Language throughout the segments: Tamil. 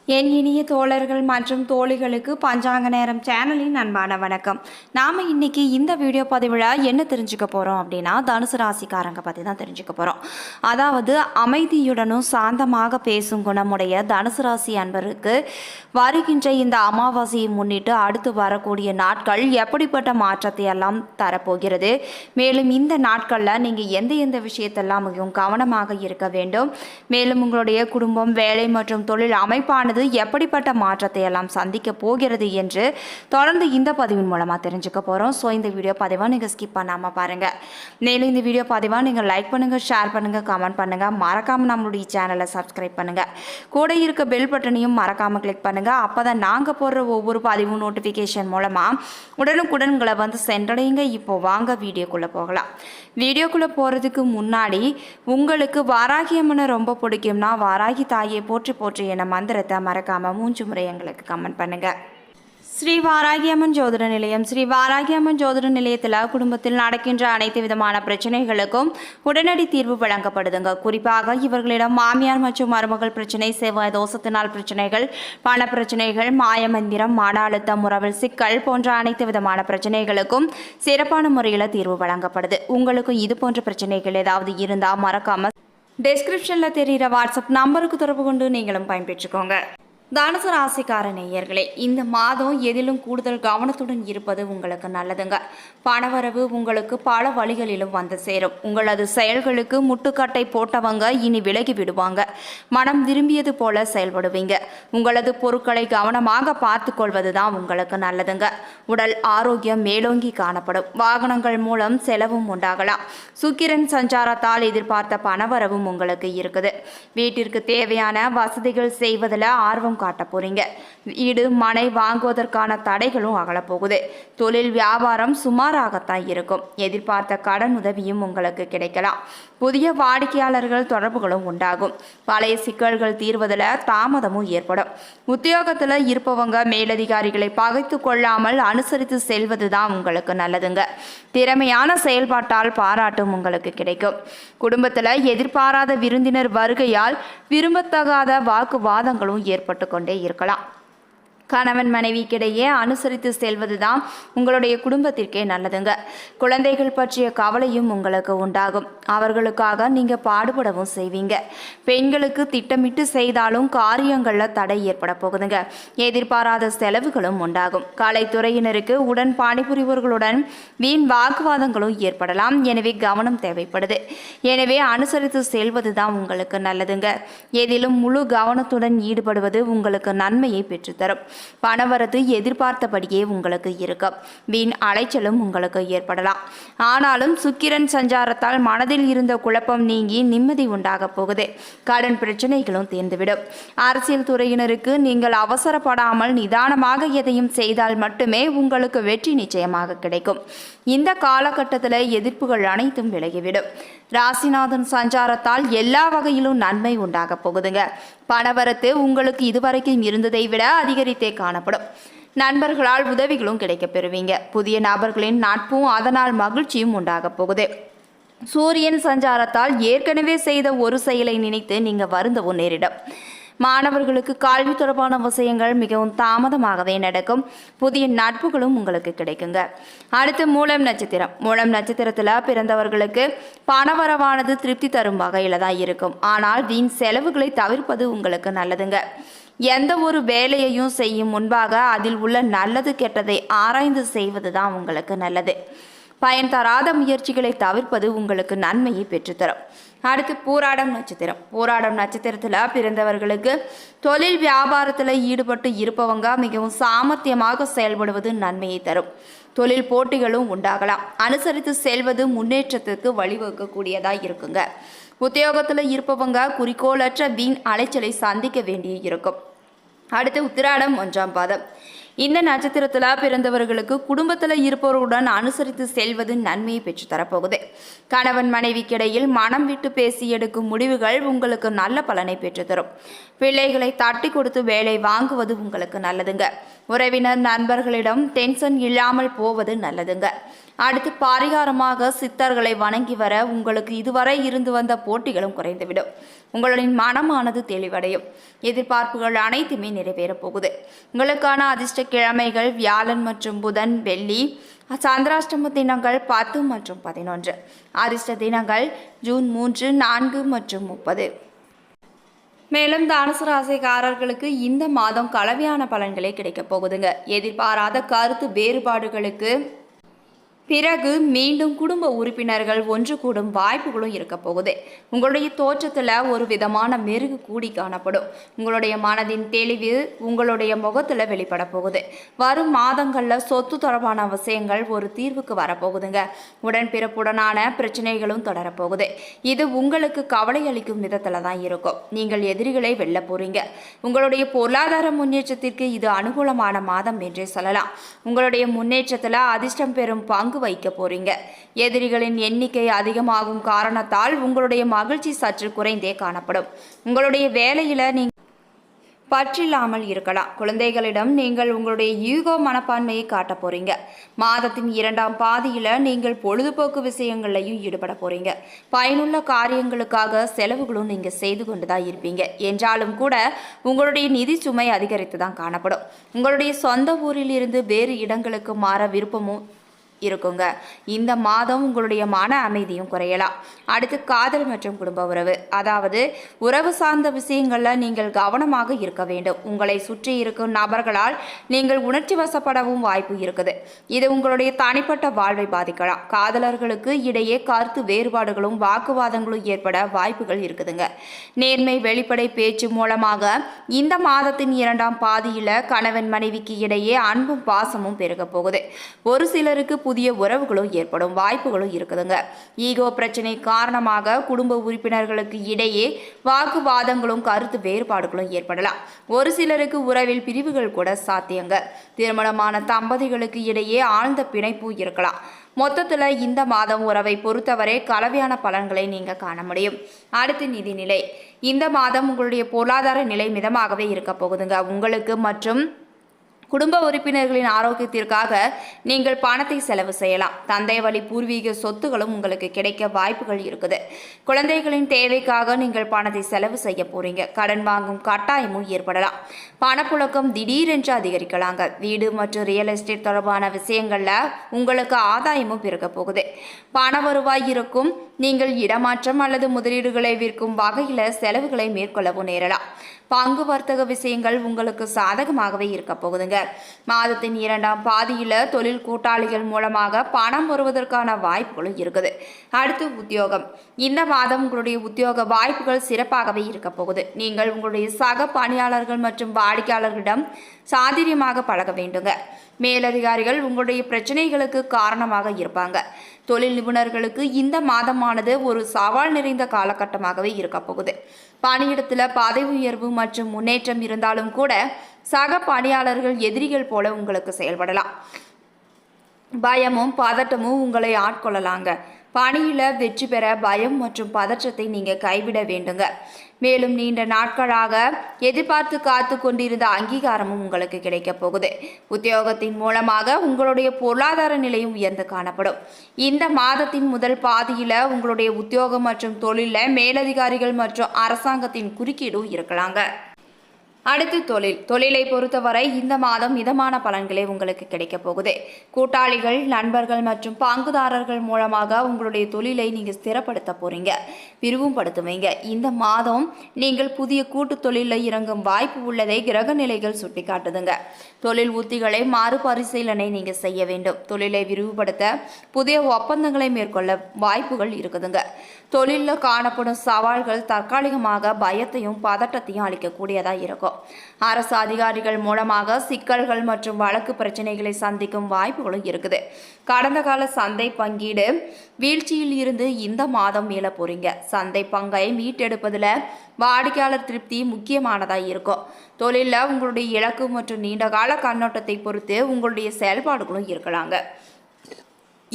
என் இனிய தோழர்கள் மற்றும் தோழிகளுக்கு பஞ்சாங்க நேரம் சேனலின் அன்பான வணக்கம். நாம் இன்னைக்கு இந்த வீடியோ பதிவில் என்ன தெரிஞ்சுக்க போகிறோம் அப்படின்னா, தனுசு ராசிக்காரங்க பற்றி தான் தெரிஞ்சுக்க போகிறோம். அதாவது அமைதியுடனும் சாந்தமாக பேசும் குணமுடைய தனுசு ராசி அன்பருக்கு வருகின்ற இந்த அமாவாசையை முன்னிட்டு அடுத்து வரக்கூடிய நாட்கள் எப்படிப்பட்ட மாற்றத்தை எல்லாம் தரப்போகிறது, மேலும் இந்த நாட்களில் நீங்கள் எந்த விஷயத்தெல்லாம் மிகவும் கவனமாக இருக்க வேண்டும், மேலும் உங்களுடைய குடும்பம், வேலை மற்றும் தொழில் அமைப்பானது எப்படிப்பட்ட மாற்றத்தை எல்லாம் சந்திக்க போகிறது என்று தொடர்ந்து இந்த பதிவின் மூலமாக தெரிஞ்சுக்க போகிறோம். ஸோ இந்த வீடியோ பதிவாக நீங்கள் ஸ்கிப் பண்ணாமல் பாருங்கள். மேலும் இந்த வீடியோ பதிவாக நீங்கள் லைக் பண்ணுங்கள், ஷேர் பண்ணுங்கள், கமெண்ட் பண்ணுங்கள், மறக்காமல் நம்மளுடைய சேனலை சப்ஸ்கிரைப் பண்ணுங்கள். கூட இருக்க பெல் பட்டனையும் மறக்காமல் கிளிக் பண்ணுங்கள். அப்போ தான் நாங்கள் போடுற ஒவ்வொரு பதிவும் நோட்டிஃபிகேஷன் மூலமாக உடனுக்குடன் உங்களை வந்து சென்றடையுங்க. இப்போ வாங்க வீடியோக்குள்ளே போகலாம். வீடியோக்குள்ளே போகிறதுக்கு முன்னாடி உங்களுக்கு வாராகி அம்மனை ரொம்ப பிடிக்கும்னா வாராகி தாயை போற்றி போற்றி என மந்திரத்தை மறக்காமல் 3 முறை எங்களுக்கு கமெண்ட் பண்ணுங்கள். ஸ்ரீ வாராகி அம்மன் ஜோதிட நிலையம். ஸ்ரீ வாராகி அம்மன் ஜோதிட நிலையத்தில் குடும்பத்தில் நடக்கின்ற அனைத்து விதமான பிரச்சனைகளுக்கும் உடனடி தீர்வு வழங்கப்படுதுங்க. குறிப்பாக இவர்களிடம் மாமியார் மற்றும் மருமகள் பிரச்சனை, செவ்வாய் தோஷத்தினால் பிரச்சனைகள், பண பிரச்சனைகள், மாயமந்திரம், மன அழுத்தம், உறவில் சிக்கல் போன்ற அனைத்து விதமான பிரச்சனைகளுக்கும் சிறப்பான முறையில் தீர்வு வழங்கப்படுது. உங்களுக்கும் இது போன்ற பிரச்சனைகள் ஏதாவது இருந்தால் மறக்காம டெஸ்கிரிப்ஷனில் தெரிகிற வாட்ஸ்அப் நம்பருக்கு தொடர்பு கொண்டு நீங்களும் பயன்பெற்றுக்கோங்க. தனுசு ராசிக்கார நேயர்களே, இந்த மாதம் எதிலும் கூடுதல் கவனத்துடன் இருப்பது உங்களுக்கு நல்லதுங்க. பணவரவு உங்களுக்கு பல வழிகளிலும் வந்து சேரும். உங்களது செயல்களுக்கு முட்டுக்கட்டை போட்டவங்க இனி விலகி விடுவாங்க. மனம் விரும்பியது போல செயல்படுவீங்க. உங்களது பொருட்களை கவனமாக பார்த்து கொள்வது தான் உங்களுக்கு நல்லதுங்க. உடல் ஆரோக்கியம் மேலோங்கி காணப்படும். வாகனங்கள் மூலம் செலவும் உண்டாகலாம். சுக்கிரன் சஞ்சாரத்தால் எதிர்பார்த்த பணவரவும் உங்களுக்கு இருக்குது. வீட்டிற்கு தேவையான வசதிகள் செய்வதில் ஆர்வம் காட்ட போறீங்க. வீடு மனை வாங்குவதற்கான தடைகளும் அகலப்போகுது. தொழில் வியாபாரம் சுமாராகத்தான் இருக்கும். எதிர்பார்த்த கடன் உதவியும் உங்களுக்கு கிடைக்கலாம். புதிய வாடிக்கையாளர்கள் தொடர்புகளும் உண்டாகும். பழைய சிக்கல்கள் தீர்வதில் தாமதமும் ஏற்படும். உத்தியோகத்தில் இருப்பவங்க மேலதிகாரிகளை பகைத்து கொள்ளாமல் அனுசரித்து செல்வது தான் உங்களுக்கு நல்லதுங்க. திறமையான செயல்பாட்டால் பாராட்டும் உங்களுக்கு கிடைக்கும். குடும்பத்தில் எதிர்பாராத விருந்தினர் வருகையால் விரும்பத்தகாத வாக்குவாதங்களும் ஏற்பட்டு கொண்டே இருக்கலாம். கணவன் மனைவிக்கிடையே அனுசரித்து செல்வது தான் உங்களுடைய குடும்பத்திற்கே நல்லதுங்க. குழந்தைகள் பற்றிய கவலையும் உங்களுக்கு உண்டாகும். அவர்களுக்காக நீங்கள் பாடுபடவும் செய்வீங்க. பெண்களுக்கு திட்டமிட்டு செய்தாலும் காரியங்களில் தடை ஏற்பட போகுதுங்க. எதிர்பாராத செலவுகளும் உண்டாகும். கலைத்துறையினருக்கு உடன் பணிபுரிவர்களுடன் வீண் வாக்குவாதங்களும் ஏற்படலாம். எனவே கவனம் தேவைப்படுது. எனவே அனுசரித்து செல்வது தான் உங்களுக்கு நல்லதுங்க. எதிலும் முழு கவனத்துடன் ஈடுபடுவது உங்களுக்கு நன்மையை பெற்றுத்தரும். பணவரத்து எதிர்பார்த்தபடியே உங்களுக்கு இருக்கும். வீண் அலைச்சலும் உங்களுக்கு ஏற்படலாம். ஆனாலும் சுக்கிரன் சஞ்சாரத்தால் மனதில் இருந்த குழப்பம் நீங்கி நிம்மதி உண்டாக போகுது. கடன் பிரச்சனைகளும் தீர்ந்துவிடும். அரசியல் துறையினருக்கு நீங்கள் அவசரப்படாமல் நிதானமாக எதையும் செய்தால் மட்டுமே உங்களுக்கு வெற்றி நிச்சயமாக கிடைக்கும். இந்த காலகட்டத்தில் எதிர்ப்புகள் அனைத்தும் விலகிவிடும். ராசிநாதன் சஞ்சாரத்தால் எல்லா வகையிலும் நன்மை உண்டாக போகுதுங்க. பணவரத்து உங்களுக்கு இதுவரைக்கும் இருந்ததை விட அதிகரித்தே காணப்படும். நண்பர்களால் உதவிகளும் கிடைக்க பெறுவீங்க. புதிய நபர்களின் நட்பும் அதனால் மகிழ்ச்சியும் உண்டாக போகுது. சூரியன் சஞ்சாரத்தால் ஏற்கனவே செய்த ஒரு செயலை நினைத்து நீங்க வருந்தவும் நேரிடும். மாணவர்களுக்கு கல்வி தொடர்பான விஷயங்கள் மிகவும் தாமதமாகவே நடக்கும். புதிய நட்புகளும் உங்களுக்கு கிடைக்குங்க. அடுத்து மூலம் நட்சத்திரம். மூலம் நட்சத்திரத்தில் பிறந்தவர்களுக்கு பணவரவானது திருப்தி தரும் வகையில் தான் இருக்கும். ஆனால் வீண் செலவுகளை தவிர்ப்பது உங்களுக்கு நல்லதுங்க. எந்த ஒரு வேலையையும் செய்யும் முன்பாக அதில் உள்ள நல்லது கெட்டதை ஆராய்ந்து செய்வது தான் உங்களுக்கு நல்லது. பயன் தராத முயற்சிகளை தவிர்ப்பது உங்களுக்கு நன்மையை பெற்றுத்தரும். அடுத்து பூராடம் நட்சத்திரம். பூராடம் நட்சத்திரத்தில் பிறந்தவர்களுக்கு தொழில் வியாபாரத்தில் ஈடுபட்டு இருப்பவங்க மிகவும் சாமர்த்தியமாக செயல்படுவது நன்மையை தரும். தொழில் போட்டிகளும் உண்டாகலாம். அனுசரித்து செல்வது முன்னேற்றத்துக்கு வழிவகுக்கக்கூடியதாக இருக்குங்க. உத்தியோகத்தில் இருப்பவங்க குறிக்கோளற்ற வீண் அலைச்சலை சந்திக்க வேண்டிய இருக்கும். அடுத்து உத்திராடம் 1ஆம் பாதம். இந்த நட்சத்திரத்தில் பிறந்தவர்களுக்கு குடும்பத்தில் இருப்பவர்களுடன் அனுசரித்து செல்வது நன்மையை பெற்று தரப்போகுது. கணவன் மனைவிக்கிடையில் மனம் விட்டு பேசி எடுக்கும் முடிவுகள் உங்களுக்கு நல்ல பலனை பெற்றுத்தரும். பிள்ளைகளை தட்டி கொடுத்து வேலை வாங்குவது உங்களுக்கு நல்லதுங்க. உறவினர் நண்பர்களிடம் டென்ஷன் இல்லாமல் போவது நல்லதுங்க. அடுத்து பரிகாரமாக சித்தர்களை வணங்கி வர உங்களுக்கு இதுவரை இருந்து வந்த போட்டிகளும் குறைந்துவிடும். உங்களின் மனமானது தெளிவடையும். எதிர்பார்ப்புகள் அனைத்துமே நிறைவேறப் போகுது. உங்களுக்கான அதிர்ஷ்ட கிழமைகள் வியாழன் மற்றும் புதன், வெள்ளி. சந்திராஷ்டம தினங்கள் 10 மற்றும் 11. அதிர்ஷ்ட தினங்கள் ஜூன் 3, 4 மற்றும் 30. மேலும் தனுசு ராசிக்காரர்களுக்கு இந்த மாதம் கலவையான பலன்களே கிடைக்கப் போகுதுங்க. எதிர்பாராத கருத்து வேறுபாடுகளுக்கு பிறகு மீண்டும் குடும்ப உறுப்பினர்கள் ஒன்று கூடும் வாய்ப்புகளும் இருக்க போகுது. உங்களுடைய தோற்றத்தில் ஒரு விதமான மெருகு கூடி காணப்படும். உங்களுடைய மனதின் தெளிவு உங்களுடைய முகத்தில் வெளிப்பட போகுது. வரும் மாதங்களில் சொத்து தொடர்பான விஷயங்கள் ஒரு தீர்வுக்கு வரப்போகுதுங்க. உடன்பிறப்புடனான பிரச்சனைகளும் தொடரப்போகுது. இது உங்களுக்கு கவலை அளிக்கும் விதத்தில் தான் இருக்கும். நீங்கள் எதிரிகளை வெல்ல போறீங்க. உங்களுடைய பொருளாதார முன்னேற்றத்திற்கு இது அனுகூலமான மாதம் என்றே சொல்லலாம். உங்களுடைய முன்னேற்றத்தில் அதிர்ஷ்டம் பெறும் பங்கு வைக்க போறீங்க. எதிரிகளின் எண்ணிக்கை அதிகமாகும் காரணத்தால் உங்களுடைய மகிழ்ச்சி சற்று குறைந்தே காணப்படும். உங்களுடைய வேலையில நீங்க பற்றில்லாமல் இருக்கலாம். குழந்தைகளிடம் நீங்கள் உங்களுடைய ஈகோ மனப்பான்மையை காட்ட போறீங்க. மாதத்தின் 2ஆம் பாதியில நீங்கள் பொழுதுபோக்கு விஷயங்களையும் ஈடுபட போறீங்க. பயனுள்ள காரியங்களுக்காக செலவுகளும் நீங்க செய்து கொண்டுதான் இருப்பீங்க. என்றாலும் கூட உங்களுடைய நிதி சுமை அதிகரித்து தான் காணப்படும். உங்களுடைய சொந்த ஊரில் இருந்து வேறு இடங்களுக்கு மாற விருப்பமும் இருக்குங்க. இந்த மாதம் உங்களுடைய மன அமைதியும் குறையலாம். அடுத்து காதல் மற்றும் குடும்ப உறவு, அதாவது உறவு சார்ந்த விஷயங்களில் நீங்கள் கவனமாக இருக்க வேண்டும். உங்களை சுற்றி இருக்கும் நபர்களால் நீங்கள் உணர்ச்சி வசப்படவும் வாய்ப்பு இருக்குது. இது உங்களுடைய தனிப்பட்ட வாழ்வை பாதிக்கலாம். காதலர்களுக்கு இடையே கருத்து வேறுபாடுகளும் வாக்குவாதங்களும் ஏற்பட வாய்ப்புகள் இருக்குதுங்க. நேர்மை வெளிப்படை பேச்சு மூலமாக இந்த மாதத்தின் 2ஆம் பாதியில் கணவன் மனைவிக்கு இடையே அன்பும் பாசமும் பெருக போகுது. ஒரு சிலருக்கு புதிய உறவுகளும் ஏற்படும் வாய்ப்புகளும் இருக்குதுங்க. ஈகோ பிரச்சனை காரணமாக குடும்ப உறுப்பினர்களுக்கு இடையே வாக்குவாதங்களும் கருத்து வேறுபாடுகளும் ஏற்படலாம். ஒரு சிலருக்கு உறவில் பிரிவுகள் கூட சாத்தியங்க. திருமணமான தம்பதிகளுக்கு இடையே ஆழ்ந்த பிணைப்பு இருக்கலாம். மொத்தத்தில் இந்த மாதம் உறவை பொறுத்தவரை கலவையான பலன்களை நீங்க காண முடியும். அடுத்து நிதிநிலை. இந்த மாதம் உங்களுடைய பொருளாதார நிலை மிதமாகவே இருக்க போகுதுங்க. உங்களுக்கு மற்றும் குடும்ப உறுப்பினர்களின் ஆரோக்கியத்திற்காக நீங்கள் பணத்தை செலவு செய்யலாம். தந்தை வழி பூர்வீக சொத்துகளும் உங்களுக்கு கிடைக்க வாய்ப்புகள் இருக்குது. குழந்தைகளின் தேவைக்காக நீங்கள் பணத்தை செலவு செய்ய போறீங்க. கடன் வாங்கும் கட்டாயமும் ஏற்படலாம். பணப்புழக்கம் திடீரென்று அதிகரிக்கலாங்க. வீடு மற்றும் ரியல் எஸ்டேட் தொடர்பான விஷயங்கள்ல உங்களுக்கு ஆதாயமும் பிறக்க போகுது. பண வருவாய் இருக்கும். நீங்கள் இடமாற்றம் அல்லது முதலீடுகளை விற்கும் வகையில் செலவுகளை மேற்கொள்ளவும் நேரலாம். பங்கு வர்த்தக விஷயங்கள் உங்களுக்கு சாதகமாகவே இருக்க போகுதுங்க. மாதத்தின் 2ஆம் பாதியில தொழில் கூட்டாளிகள் மூலமாக பணம் வருவதற்கான வாய்ப்புகளும் இருக்குது. அடுத்து உத்தியோகம். இந்த மாதம் உங்களுடைய உத்தியோக வாய்ப்புகள் சிறப்பாகவே இருக்க போகுது. நீங்கள் உங்களுடைய சக பணியாளர்கள் மற்றும் வாடிக்கையாளர்களிடம் சாதுரியமாக பழக வேண்டுங்க. மேலதிகாரிகள் உங்களுடைய பிரச்சனைகளுக்கு காரணமாக இருப்பாங்க. தொழில் நிபுணர்களுக்கு இந்த மாதமானது ஒரு சவால் நிறைந்த காலகட்டமாகவே இருக்க போகுது. பணியிடத்தில் பதவி உயர்வு மற்றும் முன்னேற்றம் இருந்தாலும் கூட சக பணியாளர்கள் எதிரிகள் போல உங்களுக்கு செயல்படலாம். பயமும் பதட்டமும் உங்களை ஆட்கொள்ளலாங்க. பணியில் வெற்றி பெற பயம் மற்றும் பதற்றத்தை நீங்கள் கைவிட வேண்டுங்க. மேலும் நீண்ட நாட்களாக எதிர்பார்த்து காத்து கொண்டிருந்த அங்கீகாரமும் உங்களுக்கு கிடைக்க போகுது. உத்தியோகத்தின் மூலமாக உங்களுடைய பொருளாதார நிலையும் உயர்ந்து காணப்படும். இந்த மாதத்தின் முதல் பாதியில் உங்களுடைய உத்தியோகம் மற்றும் தொழிலில் மேலதிகாரிகள் மற்றும் அரசாங்கத்தின் குறுக்கீடும் இருக்கலாங்க. அடுத்து தொழிலை பொறுத்தவரை இந்த மாதம் மிதமான பலன்களே உங்களுக்கு கிடைக்க போகுது. கூட்டாளிகள், நண்பர்கள் மற்றும் பங்குதாரர்கள் மூலமாக உங்களுடைய தொழிலை நீங்கள் ஸ்திரப்படுத்த போறீங்க, விரிவுபடுத்துவீங்க. இந்த மாதம் நீங்கள் புதிய கூட்டு தொழிலில் இறங்கும் வாய்ப்பு உள்ளதை கிரக நிலைகள் சுட்டி காட்டுதுங்க. தொழில் உத்திகளை மறுபரிசீலனை நீங்கள் செய்ய வேண்டும். தொழிலை விரிவுபடுத்த புதிய ஒப்பந்தங்களை மேற்கொள்ள வாய்ப்புகள் இருக்குதுங்க. தொழிலில் காணப்படும் சவால்கள் தற்காலிகமாக பயத்தையும் பதட்டத்தையும் அளிக்கக்கூடியதாக இருக்கும். அரசு அதிகாரிகள் மூலமாக சிக்கல்கள் மற்றும் வழக்கு பிரச்சனைகளை சந்திக்கும் வாய்ப்புகளும் இருக்குது. கடந்த கால சந்தை பங்கீடு வீழ்ச்சியில் இருந்து இந்த மாதம் மீள போறீங்க. சந்தை பங்கை மீட்டெடுப்பதில் வாடிக்கையாளர் திருப்தி முக்கியமானதாக இருக்கும். தொழிலில் உங்களுடைய இலக்கு மற்றும் நீண்டகால கண்ணோட்டத்தை பொறுத்து உங்களுடைய செயல்பாடுகளும் இருக்கலாங்க.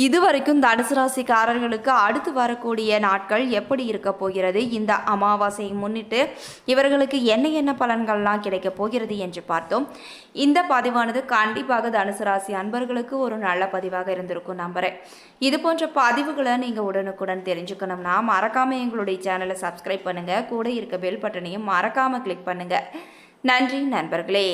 இதுவரைக்கும் தனுசு ராசிக்காரர்களுக்கு அடுத்து வரக்கூடிய நாட்கள் எப்படி இருக்க போகிறது, இந்த அமாவாசையை முன்னிட்டு இவர்களுக்கு என்ன என்ன பலன்கள்லாம் கிடைக்க போகிறது என்று பார்த்தோம். இந்த பதிவானது கண்டிப்பாக தனுசு ராசி அன்பர்களுக்கு ஒரு நல்ல பதிவாக இருந்திருக்கும் நம்புறேன். இது போன்ற பதிவுகளை நீங்கள் உடனுக்குடன் தெரிஞ்சுக்கணும்னா மறக்காமல் எங்களுடைய சேனலை சப்ஸ்கிரைப் பண்ணுங்கள். கூட இருக்க பெல் பட்டனையும் மறக்காமல் கிளிக் பண்ணுங்கள். நன்றி நண்பர்களே.